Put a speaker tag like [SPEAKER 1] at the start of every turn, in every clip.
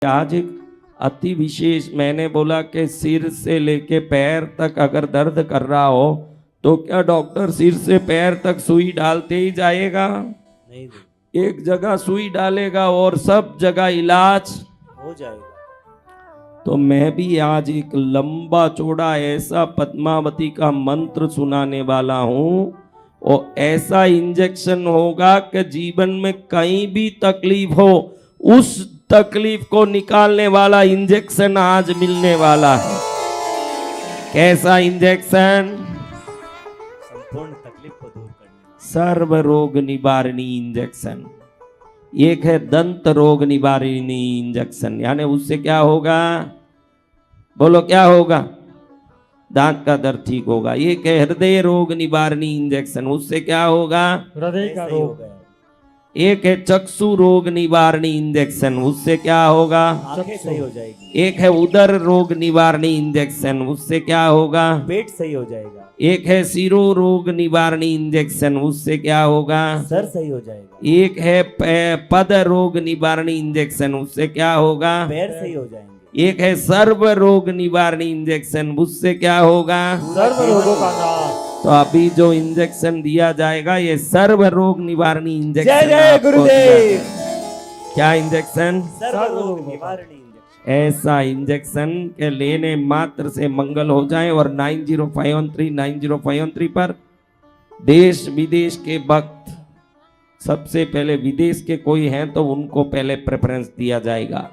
[SPEAKER 1] आज एक अति विशेष, मैंने बोला कि सिर से लेके पैर तक अगर दर्द कर रहा हो तो क्या डॉक्टर सिर से पैर तक सुई डालते ही जाएगा?
[SPEAKER 2] नहीं,
[SPEAKER 1] एक जगह सुई डालेगा और सब जगह इलाज
[SPEAKER 2] हो जाएगा।
[SPEAKER 1] तो मैं भी आज एक लंबा चौड़ा ऐसा पद्मावती का मंत्र सुनाने वाला हूं और ऐसा इंजेक्शन होगा कि जीवन में कहीं भी तकलीफ हो उस तकलीफ को निकालने वाला इंजेक्शन आज मिलने वाला है। कैसा इंजेक्शन?
[SPEAKER 2] संपूर्ण तकलीफ को दूर करने,
[SPEAKER 1] सर्व रोग निवारणी इंजेक्शन। एक है दंत रोग निवारणी इंजेक्शन, यानी उससे क्या होगा? बोलो क्या होगा? दांत का दर्द ठीक होगा। एक है हृदय रोग निवारणी इंजेक्शन, उससे क्या होगा?
[SPEAKER 3] हृदय का
[SPEAKER 2] सही हो
[SPEAKER 3] रोग।
[SPEAKER 2] गया।
[SPEAKER 1] एक है चक्षु रोग निवारणी इंजेक्शन, उससे क्या होगा?
[SPEAKER 2] आंखें सही हो जाएगी।
[SPEAKER 1] एक है उदर रोग निवारणी इंजेक्शन, उससे क्या होगा?
[SPEAKER 2] पेट सही हो जाएगा।
[SPEAKER 1] एक है सिरो रोग निवारणी इंजेक्शन, उससे क्या होगा?
[SPEAKER 2] सर सही हो जाएगा।
[SPEAKER 1] एक है पद रोग निवारणी इंजेक्शन, उससे क्या होगा?
[SPEAKER 2] पैर सही हो जाएंगे।
[SPEAKER 1] एक है सर्व रोग निवारणी इंजेक्शन, उससे क्या होगा?
[SPEAKER 3] सर्व रोगों का नाश।
[SPEAKER 1] तो अभी जो इंजेक्शन दिया जाएगा ये सर्व रोग निवारणी इंजेक्शन।
[SPEAKER 2] जय जय
[SPEAKER 1] आपको
[SPEAKER 2] गुरुदेव।
[SPEAKER 1] दिया। क्या इंजेक्शन?
[SPEAKER 2] सर्व रोग निवारणी इंजेक्शन।
[SPEAKER 1] ऐसा इंजेक्शन के लेने मात्र से मंगल हो जाए। और 9051390513 पर देश विदेश के भक्त, सबसे पहले विदेश के कोई हैं तो उनको पहले प्रेफरेंस दिया जाएगा,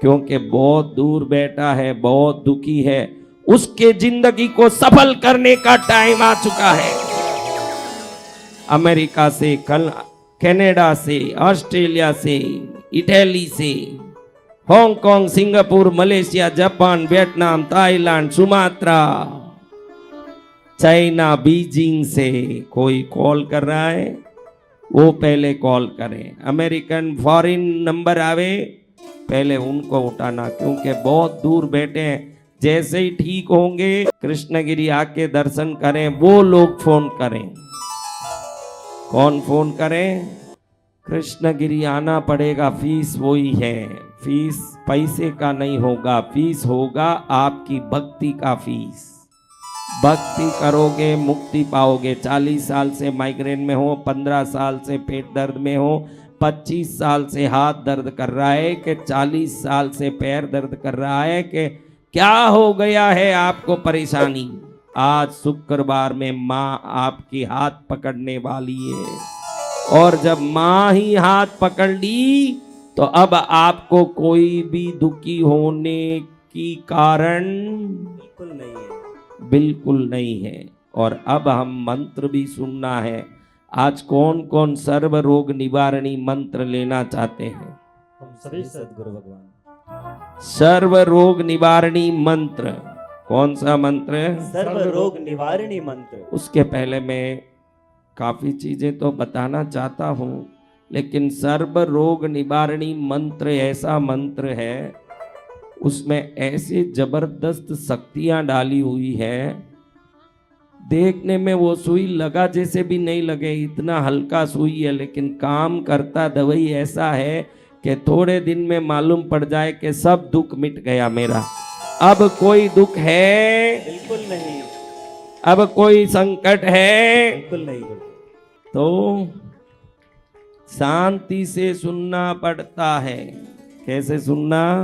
[SPEAKER 1] क्योंकि बहुत दूर बैठा है, बहुत दुखी है, उसके जिंदगी को सफल करने का टाइम आ चुका है। अमेरिका से, कनाडा से, ऑस्ट्रेलिया से, इटली से, Hong Kong, Singapore, Malaysia, Japan, Vietnam, Thailand, Sumatra, China, Beijing से कोई कॉल कर रहा है वो पहले कॉल करें। अमेरिकन फॉरेन नंबर आवे पहले उनको उठाना, क्योंकि बहुत दूर बैठे हैं। जैसे ही ठीक होंगे कृष्णगिरी आके दर्शन करें वो लोग फोन करें। कौन फोन करें? कृष्णगिरी आना पड़ेगा, फीस वही है। फीस पैसे का नहीं होगा, फीस होगा आपकी भक्ति का फीस। भक्ति करोगे मुक्ति पाओगे। 40 साल से माइग्रेन में हो, 15 साल से पेट दर्द में हो, 25 साल से हाथ दर्द कर रहा है कि 40 साल से पैर दर्द कर रहा है कि क्या हो गया है आपको परेशानी? आज शुक्रवार में माँ आपकी हाथ पकड़ने वाली है और जब माँ ही हाथ पकड़ ली तो अब आपको कोई भी दुखी होने की कारण
[SPEAKER 2] बिल्कुल नहीं है।
[SPEAKER 1] बिल्कुल नहीं है। और अब हम मंत्र भी सुनना है। आज कौन कौन सर्व रोग निवारणी मंत्र लेना चाहते हैं?
[SPEAKER 3] हम सभी
[SPEAKER 2] सदगुरु भगवान।
[SPEAKER 1] सर्व रोग निवारणी मंत्र। कौन सा मंत्र?
[SPEAKER 2] सर्व रोग निवारणी मंत्र।
[SPEAKER 1] उसके पहले मैं काफी चीजें तो बताना चाहता हूँ, लेकिन सर्व रोग निवारणी मंत्र ऐसा मंत्र है, उसमें ऐसे जबरदस्त शक्तियां डाली हुई है, देखने में वो सुई लगा जैसे भी नहीं लगे, इतना हल्का सुई है, लेकिन काम करता दवाई ऐसा है कि थोड़े दिन में मालूम पड़ जाए कि सब दुख मिट गया मेरा। अब कोई दुख है?
[SPEAKER 2] बिल्कुल नहीं।
[SPEAKER 1] अब कोई संकट है?
[SPEAKER 2] बिल्कुल नहीं।
[SPEAKER 1] तो शांति से सुनना पड़ता है। कैसे सुनना?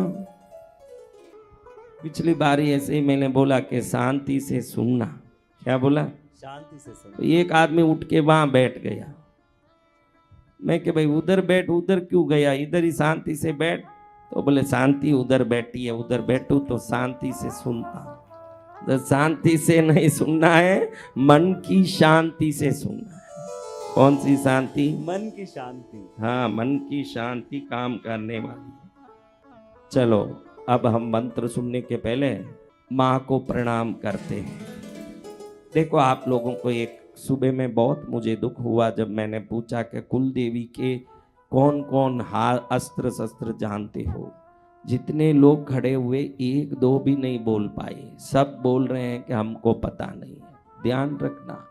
[SPEAKER 1] पिछली बारी ऐसे ही मैंने बोला कि शांति से सुनना। क्या बोला?
[SPEAKER 2] शांति से सुनो।
[SPEAKER 1] तो एक आदमी उठ के वहां बैठ गया। मैं कि भाई उधर बैठ, उधर क्यों गया? इधर ही शांति से बैठ। तो बोले शांति उधर बैठी है, उधर बैठू तो शांति से सुनता हूं। तो शांति से नहीं सुनना है, मन की शांति से सुनना है। कौन सी शांति?
[SPEAKER 2] मन की शांति।
[SPEAKER 1] हाँ, मन की शांति काम करने वाली है। चलो अब हम मंत्र सुनने के पहले माँ को प्रणाम करते हैं। देखो आप लोगों को एक सुबह में बहुत मुझे दुख हुआ जब मैंने पूछा कि कुल देवी के कौन कौन अस्त्र शस्त्र जानते हो। जितने लोग खड़े हुए एक दो भी नहीं बोल पाए, सब बोल रहे हैं कि हमको पता नहीं है। ध्यान रखना,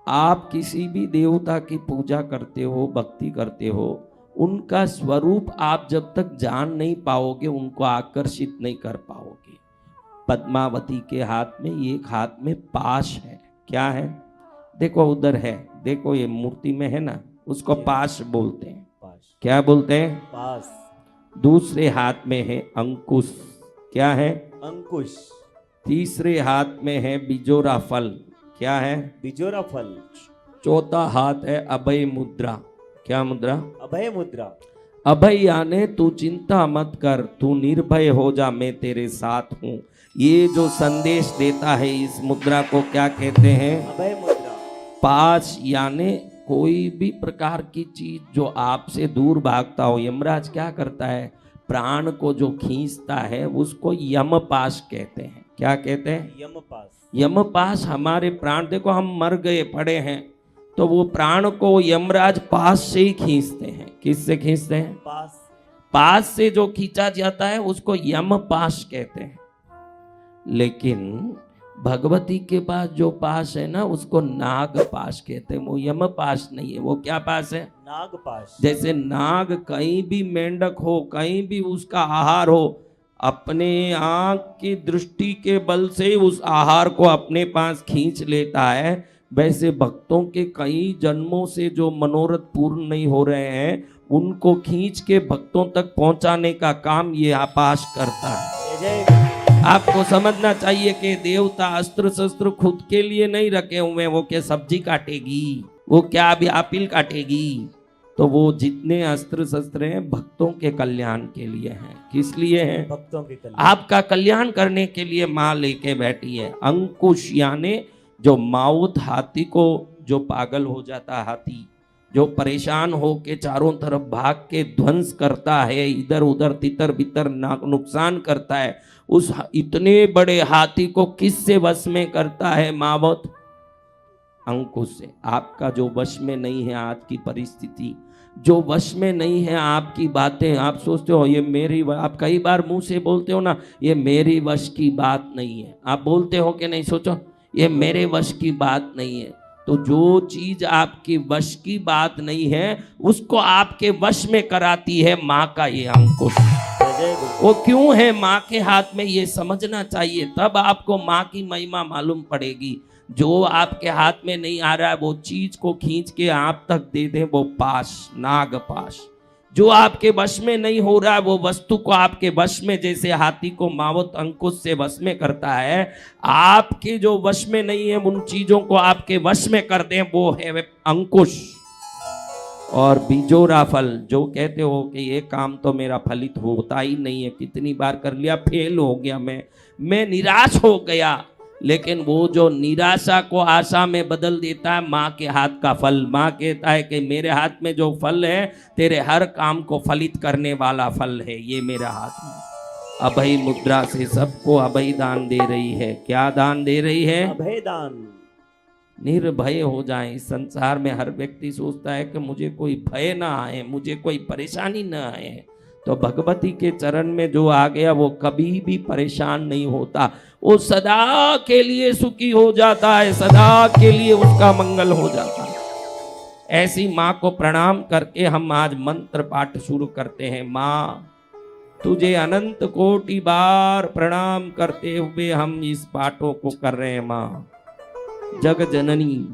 [SPEAKER 1] आप किसी भी देवता की पूजा करते हो, भक्ति करते हो, उनका स्वरूप आप जब तक जान नहीं पाओगे उनको आकर्षित नहीं कर पाओगे। पद्मावती के हाथ में, एक हाथ में पाश है। क्या है? देखो उधर है, देखो ये मूर्ति में है ना, उसको पाश बोलते हैं।
[SPEAKER 2] पास
[SPEAKER 1] क्या बोलते हैं?
[SPEAKER 2] पास
[SPEAKER 1] दूसरे हाथ में है अंकुश। क्या है?
[SPEAKER 2] अंकुश।
[SPEAKER 1] तीसरे हाथ में है बिजोरा फल। क्या है?
[SPEAKER 2] बिजोरा फल।
[SPEAKER 1] चौथा हाथ है अभय मुद्रा। क्या मुद्रा?
[SPEAKER 2] अभय मुद्रा।
[SPEAKER 1] अभय यानी तू चिंता मत कर, तू निर्भय हो जा, मैं तेरे साथ हूं। ये जो संदेश देता है इस मुद्रा को क्या कहते हैं?
[SPEAKER 2] अभय मुद्रा।
[SPEAKER 1] पाश यानी कोई भी प्रकार की चीज जो आपसे दूर भागता हो, यमराज क्या करता है? प्राण को जो खींचता है उसको यम पाश कहते हैं। क्या कहते हैं?
[SPEAKER 2] यम पास।
[SPEAKER 1] यम पाश हमारे प्राण, देखो हम मर गए पड़े हैं तो वो प्राण को यमराज पास से ही खींचते हैं। किससे खींचते हैं?
[SPEAKER 2] पास।
[SPEAKER 1] पास से जो खींचा जाता है उसको यम पाश कहते हैं। लेकिन भगवती के पास जो पास है ना उसको नाग पाश कहते हैं। वो यम पाश नहीं है। वो क्या पास है?
[SPEAKER 2] नाग पास।
[SPEAKER 1] जैसे नाग कहीं भी मेंढक हो, कहीं भी उसका आहार हो, अपने आंख की दृष्टि के बल से उस आहार को अपने पास खींच लेता है। वैसे भक्तों के कई जन्मों से जो मनोरथ पूर्ण नहीं हो रहे हैं उनको खींच के भक्तों तक पहुंचाने का काम ये आपाश करता है।
[SPEAKER 2] जय जय।
[SPEAKER 1] आपको समझना चाहिए कि देवता अस्त्र शस्त्र खुद के लिए नहीं रखे हुए। वो क्या सब्जी काटेगी? वो क्या अभी आपिल काटेगी? तो वो जितने अस्त्र शस्त्र हैं भक्तों के कल्याण के लिए हैं। किस लिए हैं?
[SPEAKER 2] भक्तों के कल्याण।
[SPEAKER 1] आपका कल्याण करने के लिए माँ लेके बैठी है। अंकुश यानी जो माउथ, हाथी को जो पागल हो जाता, हाथी जो परेशान हो के चारों तरफ भाग के ध्वंस करता है, इधर उधर तितर बितर नुकसान करता है, उस इतने बड़े हाथी को किससे वश में करता है? मावत अंकुश से। आपका जो वश में नहीं है आज की परिस्थिति, जो वश में नहीं है आपकी बातें, आप सोचते हो ये मेरी, आप कई बार मुंह से बोलते हो ना ये मेरी वश की बात नहीं है। आप बोलते हो कि नहीं? सोचो ये मेरे वश की बात नहीं है। तो जो चीज आपकी वश की बात नहीं है उसको आपके वश में कराती है माँ का ये अंकुश।
[SPEAKER 2] जय जय गुरु।
[SPEAKER 1] वो क्यों है माँ के हाथ में ये समझना चाहिए, तब आपको माँ की महिमा मालूम पड़ेगी। जो आपके हाथ में नहीं आ रहा है वो चीज को खींच के आप तक दे दे, वो पाश, नाग पाश। जो आपके वश में नहीं हो रहा है वो वस्तु को आपके वश में, जैसे हाथी को मावत अंकुश से वश में करता है, आपके जो वश में नहीं है उन चीजों को आपके वश में कर दें, वो है अंकुश। और बिजोरा फल, जो कहते हो कि ये काम तो मेरा फलित होता ही नहीं है, कितनी बार कर लिया, फेल हो गया, मैं निराश हो गया। लेकिन वो जो निराशा को आशा में बदल देता है माँ के हाथ का फल। माँ कहता है कि मेरे हाथ में जो फल है तेरे हर काम को फलित करने वाला फल है, ये मेरा हाथ में। अभय मुद्रा से सबको अभय दान दे रही है। क्या दान दे रही है?
[SPEAKER 2] अभय दान।
[SPEAKER 1] निर्भय हो जाए। इस संसार में हर व्यक्ति सोचता है कि मुझे कोई भय ना आए, मुझे कोई परेशानी ना आए। तो भगवती के चरण में जो आ गया वो कभी भी परेशान नहीं होता, वो सदा के लिए सुखी हो जाता है, सदा के लिए उसका मंगल हो जाता है। ऐसी माँ को प्रणाम करके हम आज मंत्र पाठ शुरू करते हैं। माँ तुझे अनंत कोटि बार प्रणाम करते हुए हम इस पाठों को कर रहे हैं। माँ जग जननी,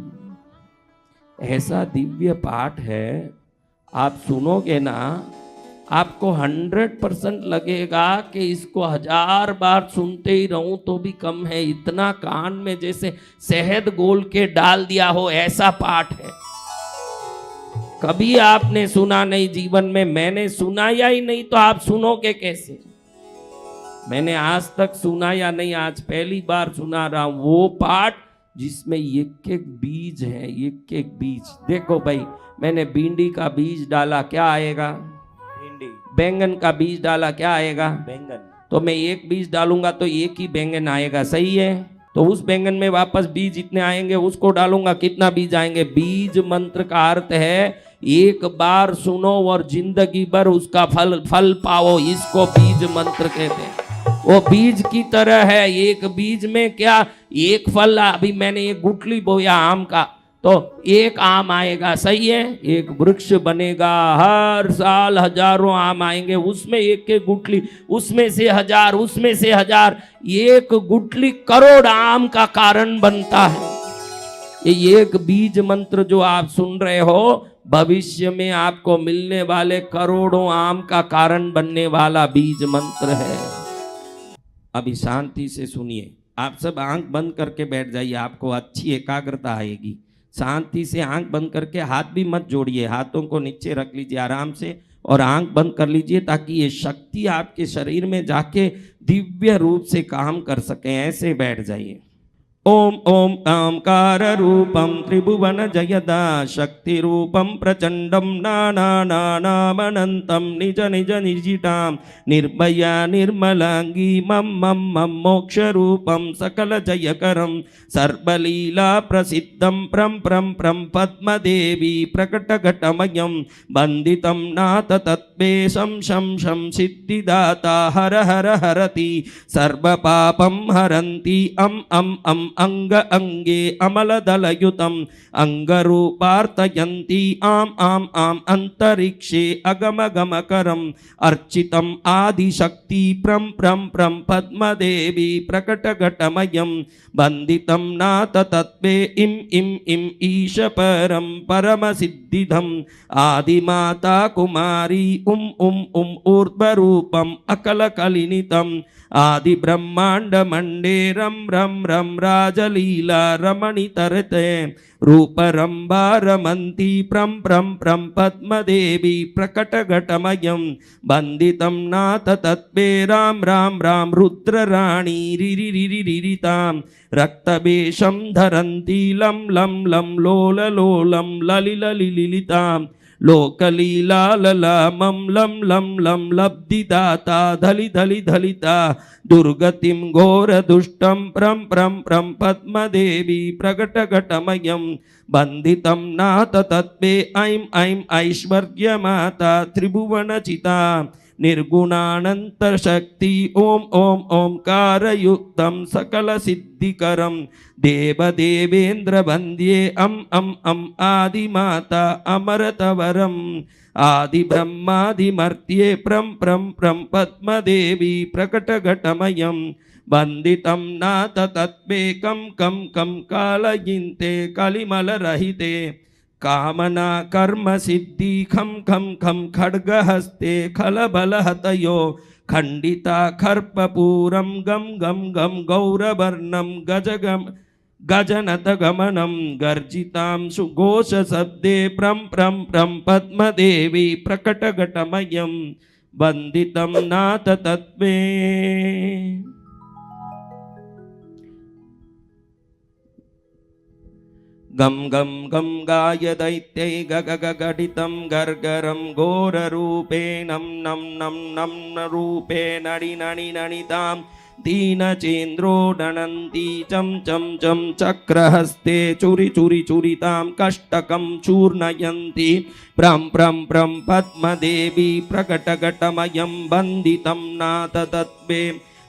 [SPEAKER 1] ऐसा दिव्य पाठ है, आप सुनोगे ना आपको 100% लगेगा कि इसको 1000 बार सुनते ही रहूं तो भी कम है। इतना कान में जैसे शहद गोल के डाल दिया हो ऐसा पाठ है। कभी आपने सुना नहीं जीवन में, मैंने सुनाया ही नहीं तो आप सुनोगे कैसे? मैंने आज तक सुनाया नहीं, आज पहली बार सुना रहा हूं वो पाठ जिसमें एक एक बीज है, एक एक बीज। देखो भाई, मैंने भिंडी का बीज डाला, क्या आएगा?
[SPEAKER 2] भिंडी।
[SPEAKER 1] बैंगन का बीज डाला, क्या आएगा?
[SPEAKER 2] बैंगन।
[SPEAKER 1] तो मैं एक बीज डालूंगा तो एक ही बैंगन आएगा, सही है? तो उस बैंगन में वापस बीज जितने आएंगे उसको डालूंगा, कितना बीज आएंगे? बीज मंत्र का अर्थ है एक बार सुनो और जिंदगी भर उसका फल पाओ, इसको बीज मंत्र कहते हैं। वो बीज की तरह है, एक बीज में क्या एक फल। अभी मैंने एक गुठली बोया आम का, तो एक आम आएगा, सही है, एक वृक्ष बनेगा, हर साल हजारों आम आएंगे, उसमें एक एक गुठली, उसमें से हजार, उसमें से हजार, एक गुठली करोड़ आम का कारण बनता है। ये एक बीज मंत्र जो आप सुन रहे हो, भविष्य में आपको मिलने वाले करोड़ों आम का कारण बनने वाला बीज मंत्र है। अभी शांति से सुनिए, आप सब आंख बंद करके बैठ जाइए, आपको अच्छी एकाग्रता आएगी। शांति से आंख बंद करके, हाथ भी मत जोड़िए, हाथों को नीचे रख लीजिए आराम से और आंख बंद कर लीजिए, ताकि ये शक्ति आपके शरीर में जाके दिव्य रूप से काम कर सके। ऐसे बैठ जाइए। ओम ओम ओंकार रूपम त्रिभुवन जयदा शक्ति रूपम प्रचंडम नानानामनंतम निज निज निजिटाम निर्भया निर्मलांगी मम मम मम मोक्ष रूपम सकल जयकरम सर्वलीला प्रसिद्धम प्रम प्रम प्रम पद्मदेवी प्रकटघटमयं वंदितं नाथ तत्वे शं शं शं सिद्धिदाता हर हर हरति सर्वपापं हरन्ति अम अंग अंगे अमलदलयुतम अंगरूपार्तयन्ति आम आम अंतरिक्षे अगम गमकरम अर्चितम आदिशक्ति प्रम प्रम प्रम पद्मदेवी प्रकटघटमयं वंदितं नाथ तत्वे इम ईश परम परम सिद्धिधम आदिमाता कुमारी उम ऊर्ध्वरूपम अकल कलिनितम आदि ब्रह्मांड मंडे रम रम रम राजलीला रमणि तरते रूप रंबा रमंती प्रम प्रम प्रम पद्मदेवी प्रकटघटमयं वंदितं नाथ तत्वे राम राम राम रुद्र राणी रिरि रिरि रिरितां रक्तवेशं धरन्ति लं लं लं लोल लोलं ललिल लिलितां लोकलीला ललामं लं लं लं लब्धिदाता धलि धलि धलिता दुर्गतिं घोरदुष्टं प्रम प्रम प्रम पद्मदेवी प्रकटघटमयं वंदितं नाथ तत्वे ऐं ऐश्वर्यमाता त्रिभुवनचिता निर्गुणानंत शक्ति ओम ओम ओंकारयुक्तं सकल सिद्धिकरं देवदेवेन्द्र वंद्ये अम आदिमाता अमरतवरम आदि ब्रह्मादिमर्त्ये प्रम प्रम प्रम पद्मदेवी प्रकटघटमयं वंदितं नाथ तत्वे कम कालयिन्ते कलिमलरहिते कामना कर्म सिद्धि खम खड्गहस्ते खलबलहतयो खंडिता खर्पपूरम गम गम गम गौरवर्णम गजनत गमनम गर्जितां सुघोष शब्दे प्रम प्रम प्रम पद्मदेवी प्रकटघटमयं वंदितं नाथ तत्वे गम गम गम गाय दैत्यै गगगडितं गर्गरं घोररूपेणं नम नम नम रूपे नणि नणि नणितां दीनचेन्द्रो ननन्ति चं चं चं चक्रहस्ते चुरि चुरि चुरितां कष्टकं चूर्णयन्ति प्रं प्रं प्रं पद्मदेवी प्रकटघटमयं वन्दितं नाथ तत्वे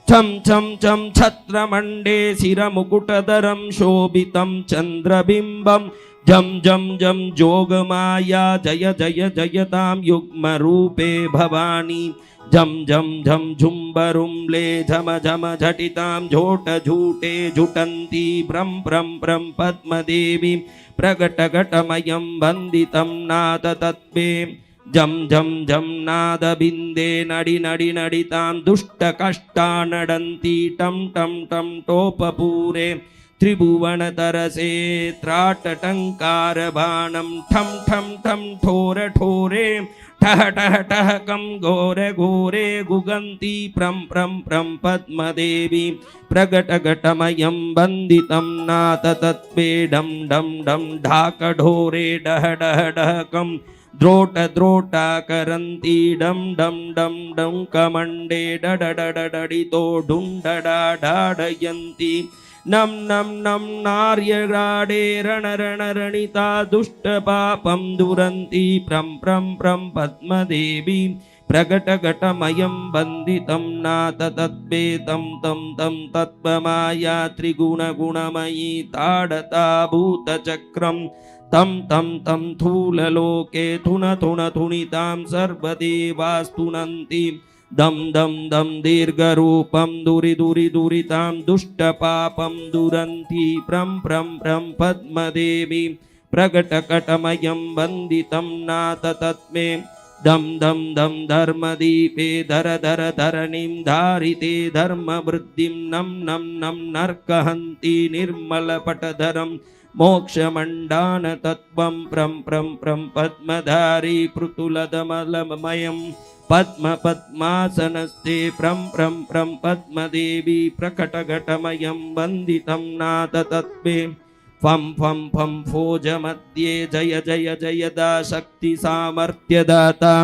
[SPEAKER 1] छम छम छम छत्रमंडे शिरमुकुटधरं शोभितं चंद्रबिंबं जम जम जम जोगमाया जय जय जयतां युग्मरूपे भवानी झम झम झम झुम्बरुम्ले झम झम झटितां झोट झूटे झुटन्ति भ्रम भ्रम भ्रम पद्मदेवी प्रकटघटमयं वन्दितं नाथ तत्वे जम जम जम नाद बिंदे नडि नडि नडितां दुष्ट कष्टा नडन्ति टम टम टम टोपपूरे त्रिभुवन तरसे त्राट टंकार बाणम ठम ठम ठम ठोर ठोरे ठह ठह ठह कम घोरे घोरे गुगंती प्रम प्रम प्रम पद्मदेवी प्रकटघटमयं वंदितं नाथ तत्वे डम डम डम ढाक ढोरे डह डह डह कम द्रोट द्रोटा करन्ति डम डम डम डम कमंडे डड डड डडितो ढुंडडा ढाडयन्ति नम नम नम नार्यगाडे रण रण रणिता दुष्ट पापं दुरन्ति प्रम प्रम प्रम पद्मदेवी प्रकटघटमयं वन्दितं नाथ तद्वेदं तं तं तत्त्वमाया त्रिगुणगुणमयी ताडता भूतचक्रं तं तं तं थूललोके थुनितां सर्वदेवास्तुनन्ति दं दं दं दीर्घरूपं दुरितां दुष्टपापं दुरन्ति प्रं पद्मदेवी प्रकटकटमयं वन्दितं नाथ तत्मे दं दं दं धर्मदीपे धरणिं धारिते धर्मवृद्धिं नं नं नं नर्कहन्ति निर्मलपटधरं मोक्षमण्डान तत्त्वं प्रं पद्मधारी पृथुलदमलमयं पद्मासनस्ते प्रं पद्मदेवी प्रकटघटमयं वन्दितं नाथ तत्त्वे फं फोजमध्ये जय जय जयदा शक्ति सामर्थ्यदाता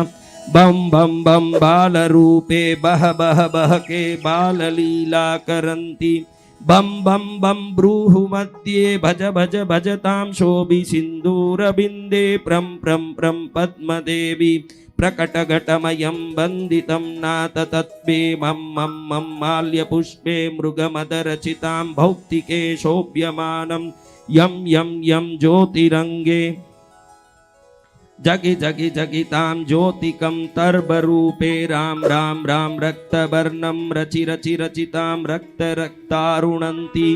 [SPEAKER 1] बम बम बम बालरूपे बह के बाललीला करन्ति बम बम बम ब्रूहु मध्ये भज भजतां शोभि सिन्दूरबिन्दे प्रं पद्मदेवी प्रकटघटमयं वन्दितं नाथ तत्त्वे मं माल्यपुष्पे मृगमदरचितां भौतिके शोभ्यमानं यं ज्योतिरङ्गे जगि जगितां ज्योतिकं तर्बरूपे राम रक्तवर्णं रचितां रक्तारुणन्ति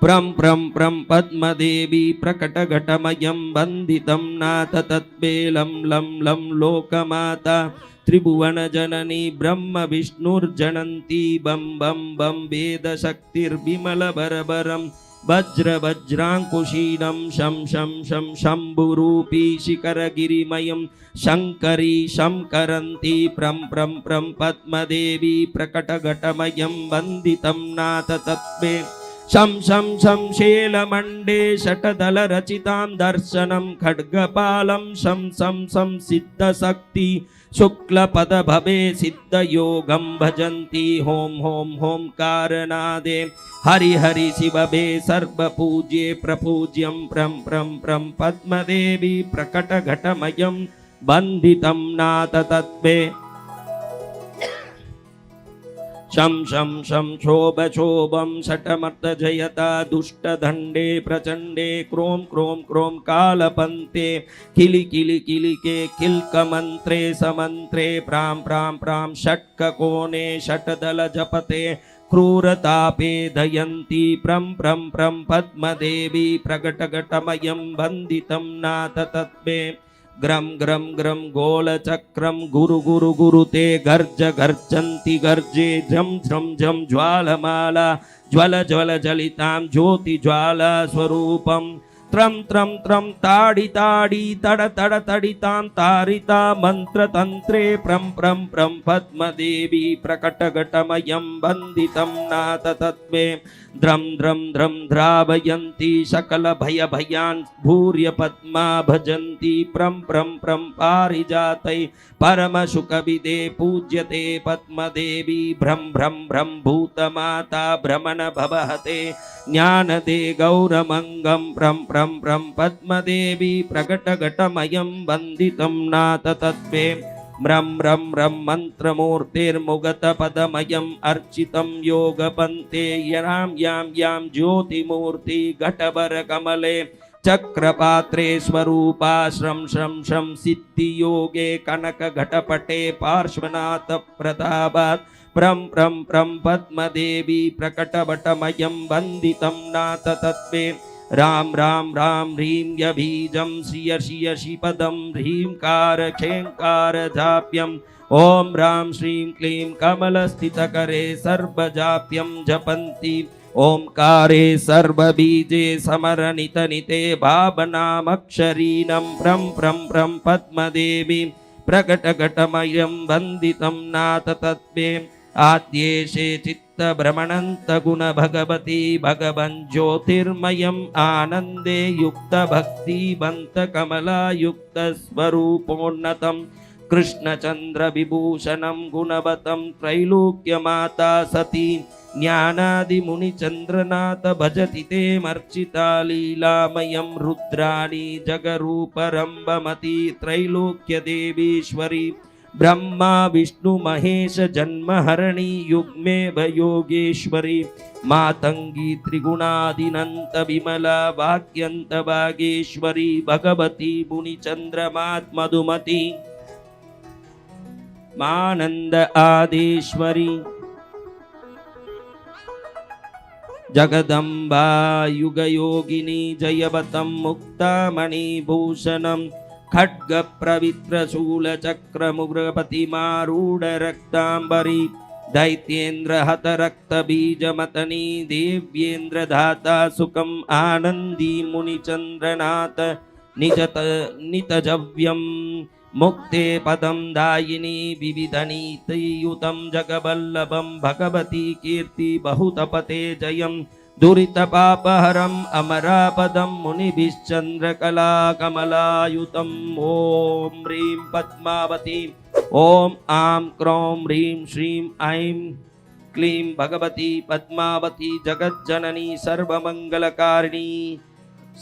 [SPEAKER 1] प्रं पद्मदेवी प्रकटघटमयं वन्दितं नाथ तत्त्वे लं लोकमाता त्रिभुवनजननी ब्रह्म विष्णुर्जनन्ति बं वेदशक्तिर्विमलबरबरं वज्राङ्कुशीनं शं शम्भुरूपी शिखरगिरिमयं शङ्करी शङ्करन्ति प्रं पद्मदेवी प्रकटघटमयं वन्दितं नाथ तत्त्वे शं शैलमण्डे शटदलरचितां दर्शनं खड्गपालं शं सिद्धशक्ति शुक्लपदभवे सिद्धयोगं भजन्ति हों कारनादे हरि शिवभे सर्वपूज्ये प्रपूज्यं प्रं पद्मदेवी प्रकटघटमयं वन्दितं नाथ तत्त्वे शं शोभं शटमर्तजयता दुष्टदण्डे प्रचण्डे क्रों कालपन्ते किलिके किल्कमन्त्रे समन्त्रे प्रां षट्ककोणे षट्दलजपते क्रूरतापे दयन्ति प्रं पद्मदेवी प्रकटघटमयं वन्दितं नाथ तत्त्वे ग्रं गोलचक्रं गुरुते गर्जन्ति गर्जे झं ज्वालमाला ज्वलजलितां ज्योतिज्वाला स्वरूपं त्रं ताडि तडितां तारिता मन्त्रतन्त्रे प्रं पद्मदेवी प्रकटघटमयं वन्दितं नाथ तत्त्वे द्रं द्रावयन्ति सकलभयान् भूर्यपद्मा भजन्ति प्रं पारिजातै परमशुकविदे पूज्यते पद्मदेवी भ्रं भूतमाता भ्रमण भवहते ज्ञानदे गौरमङ्गं प्रं पद्मदेवी प्रकटघटमयं वन्दितं नाथ तत्त्वे म्रं मन्त्रमूर्तिर्मुगतपदमयम् अर्चितं योगपन्ते यां ज्योतिमूर्ति घटवरकमले चक्रपात्रे स्वरूपा श्रं सिद्धियोगे कनकघटपटे पार्श्वनाथ प्रतापात् प्रं पद्मदेवी प्रकटवटमयं वन्दितं नाथ तत्त्वे राम ह्रीं यबीजं श्रिय शिपदं ह्रींकार खेङ्कार जाप्यम् ॐ रां श्रीं क्लीं कमलस्थितकरे सर्वजाप्यं जपन्ति ओंकारे सर्वबीजे समरनितनिते भावनामक्षरीणं प्रं पद्मदेवी प्रकटघटमयं वन्दितं नाथ तत्त्वे आद्येशे चित्तभ्रमणन्तगुण भगवती भगवन् ज्योतिर्मयम् आनन्दे युक्तभक्तिवन्तकमलायुक्तस्वरूपोन्नतं कृष्णचन्द्रविभूषणं गुणवतं त्रैलोक्यमाता सती ज्ञानादिमुनिचन्द्रनाथ भजति ते मर्चिता लीलामयं रुद्राणी जगरूपरम्भमती त्रैलोक्यदेवीश्वरी ब्रह्मा विष्णु महेश जन्महरणी युग्मेव योगेश्वरी मातंगी त्रिगुणादिनंत विमला वाक्यंत वागेश्वरी भगवती मुनिचंद्रमात्मधुमती मानंद आदेश्वरी जगदम्बा युगयोगिनी जयवतं मुक्तामणिभूषणं खड्ग प्रवित्र शूल चक्र मुग्रपतिमारूढ़ रक्तांबरी दैत्येन्द्र हत रक्त बीज मतनी देव्येन्द्र धाता सुखम आनंदी मुनिचंद्रनाथ नितजव्यम मुक्ते पदम दायिनी विविधनीतियुतं जगवल्लभं भगवती कीर्ति बहुतपते जयं दुरितपापहरम् अमरापदं मुनिभिश्चन्द्रकला कमलायुतं ॐ ह्रीं पद्मावती ॐ आं क्रों ह्रीं श्रीं ऐं क्लीं भगवती पद्मावती जगज्जननी सर्वमंगलकारिणी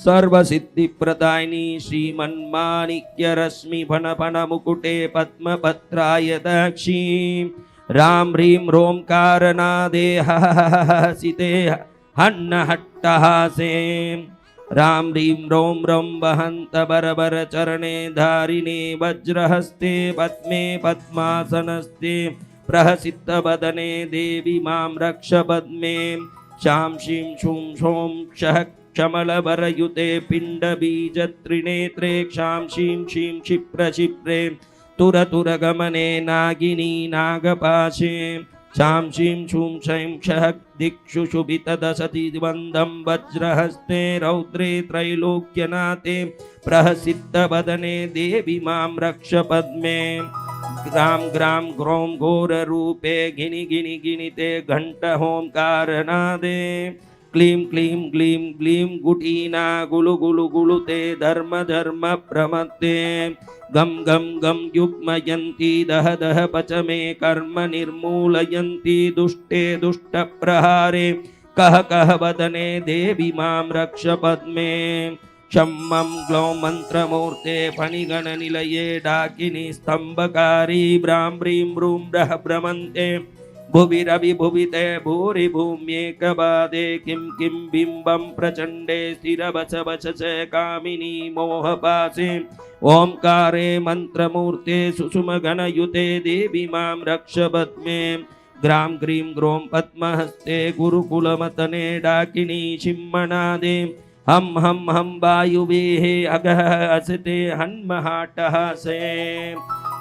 [SPEAKER 1] सर्वसिद्धिप्रदायिनी श्रीमन्माणिक्य रश्मि फण फण मुकुटे पद्मपत्राय दक्षी राम ह्रीं रोंकारनादे हसिते हन्न हट्टहासे राम ह्रीं रों रों वहन्त बरबर चरणे धारिणे वज्रहस्ते पद्मे पद्मासनस्ते प्रहसित वदने देवी मां रक्ष पद्मे शां शीं शूं शों क्षः क्षमलवरयुते पिण्डबीजत्रिनेत्रे क्षां शीं शीं क्षिप्रे तुरतुरगमने नागिनी नागपाशे शां शीं शूं शैं क्षः दिक्षु शुभितदशति वन्दं वज्रहस्ते रौद्रे त्रैलोक्यनाथे प्रहसितवदने देवी मां रक्ष पद्मे ग्रां ग्रां ग्रौं घोररूपे गिनि गिनि गिनिते घण्टहोंकारनादे क्लीं क्लीं ग्लीं ग्लीं गुटीना गुलु गुलु गुलुते धर्म धर्म प्रमत्ते गम गम गम युग्मयन्ति दह दह पचमे कर्म निर्मूलयन्ति दुष्टे दुष्ट प्रहारे कह कह वदने देवी मां रक्ष पद्मे क्षम्मं ग्लौं मंत्रमूर्ते फणिगण निलये डाकिनी स्तंभकारी ब्रां ब्रीं ब्रूं ब्रह भ्रमन्ते भुवि रवि भुविते भूरि भूम्येकवादे किं किं बिम्बं प्रचण्डे स्थिरवच वचस कामिनी मोहपासे ओंकारे मंत्रमूर्ते सुषुमगणयुते देवी मां रक्ष पद्मे ग्रां ग्रीं ग्रों पद्महस्ते गुरुकुलमतने डाकिनी शिम्मनादे हम वायुवेः अगः असते हन्महाटहासे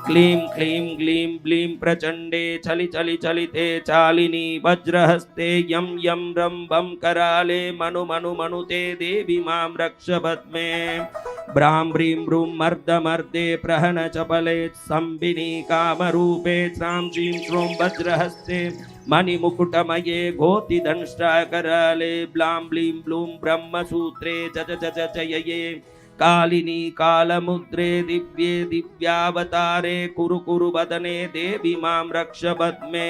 [SPEAKER 1] क्लीं क्लीं ग्लीं ब्लीं प्रचण्डे चलि चलि चलिते चालिनी वज्रहस्ते यं यं रं वं कराले मनु मनु मनुते देवी मां रक्ष पद्मे ब्रां ब्रीं ब्रूं मर्दमर्दे प्रहन चपले संबिनी कामरूपे श्रां श्रीं श्रूं वज्रहस्ते मणिमुकुटमये घोतिदंष्ट्राकराले ब्लां ब्लीं ब्लूं ब्रह्मसूत्रे च चयये कालिनी कालमुद्रे दिव्ये दिव्यावतारे कुरु कुरु वदने देवी मां रक्ष पद्मे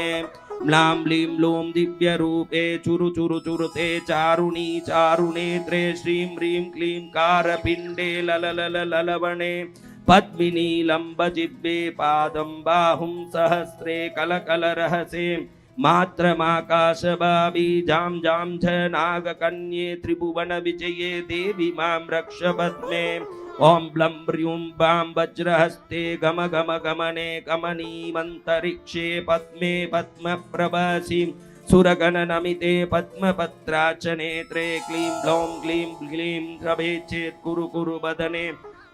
[SPEAKER 1] म्लां ब्लीं ब्लूं दिव्यरूपे चुरु चुरु चुरुते चारुणी चारुनेत्रे श्रीं ह्रीं क्लीं कारपिण्डे लललललवणे पद्मिनी लम्बजिह्वे पादं बाहुं सहस्रे कलकलरहसे मात्रमाकाशभावी जां जां च नागकन्ये त्रिभुवन विजये देवी मां रक्ष पद्मे ओं ब्लं ब्र्यूं बां वज्रहस्ते गम गम गमने कमनीमन्तरिक्षे पद्मे पद्मप्रभासि सुरगणनमिते पद्मपत्राच नेत्रे क्लीं ब्लौं क्लीं क्लीं रवेचेत् कुरु कुरु वदने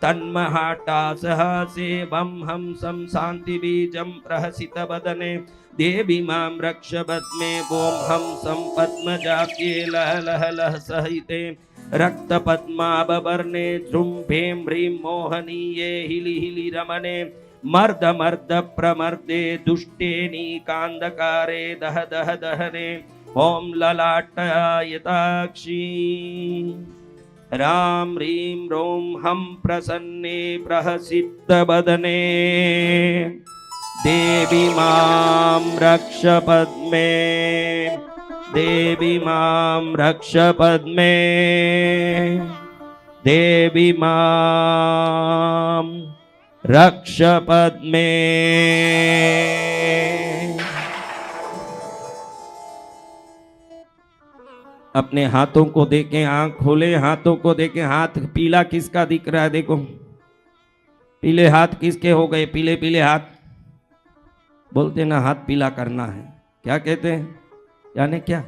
[SPEAKER 1] तन्महाट्टासहसे वं हंसं शान्तिबीजं प्रहसितवदने देवी मां रक्ष पद्मे ॐ हंसं पद्मजाप्ये लह लह लह सहिते रक्तपद्माभवर्णे जृम्भें ह्रीं मोहनीये हिलि हिलि रमणे मर्द मर्द प्रमर्दे दुष्टे नीकान्धकारे दह दह दहने ॐ ललाटयताक्षी रां ह्रीं रों हं प्रसन्ने प्रहसितवदने देवी मां रक्ष पद्मे देवी मां रक्ष पद्मे देवी मां रक्ष पद्मे। अपने हाथों को देखें, आंख खोले, हाथों को देखें। हाथ पीला किसका दिख रहा है? देखो पीले हाथ किसके हो गए? पीले पीले हाथ बोलते ना, हाथ पीला करना है। क्या कहते हैं? यानी क्या?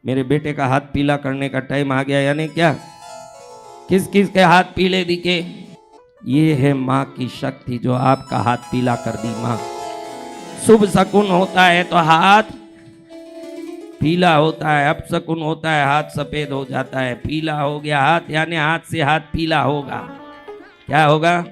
[SPEAKER 1] मेरे बेटे का हाथ पीला करने का टाइम आ गया, यानी क्या? किस किस के हाथ पीले दिखे? ये है माँ की शक्ति जो आपका हाथ पीला कर दी। माँ शुभ शकुन होता है तो हाथ पीला होता है, अपशकुन होता है हाथ सफेद हो जाता है। पीला हो गया हाथ, यानी हाथ से हाथ पीला होगा। क्या होगा?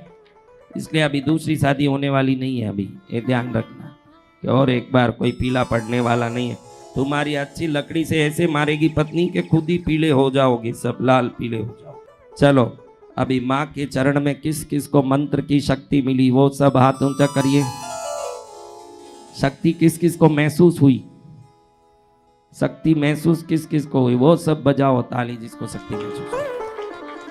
[SPEAKER 1] इसलिए अभी दूसरी शादी होने वाली नहीं है अभी, ये ध्यान रखना कि और एक बार कोई पीला पड़ने वाला नहीं है। तुम्हारी अच्छी लकड़ी से ऐसे मारेगी पत्नी के खुद ही पीले हो जाओगे, सब लाल पीले हो जाओ। चलो अभी माँ के चरण में किस किस को मंत्र की शक्ति मिली वो सब हाथ ऊंचा करिए। शक्ति किस किस को महसूस हुई? शक्ति महसूस किस किस को हुई वो सब बजाओ ताली जिसको शक्ति महसूस हुई।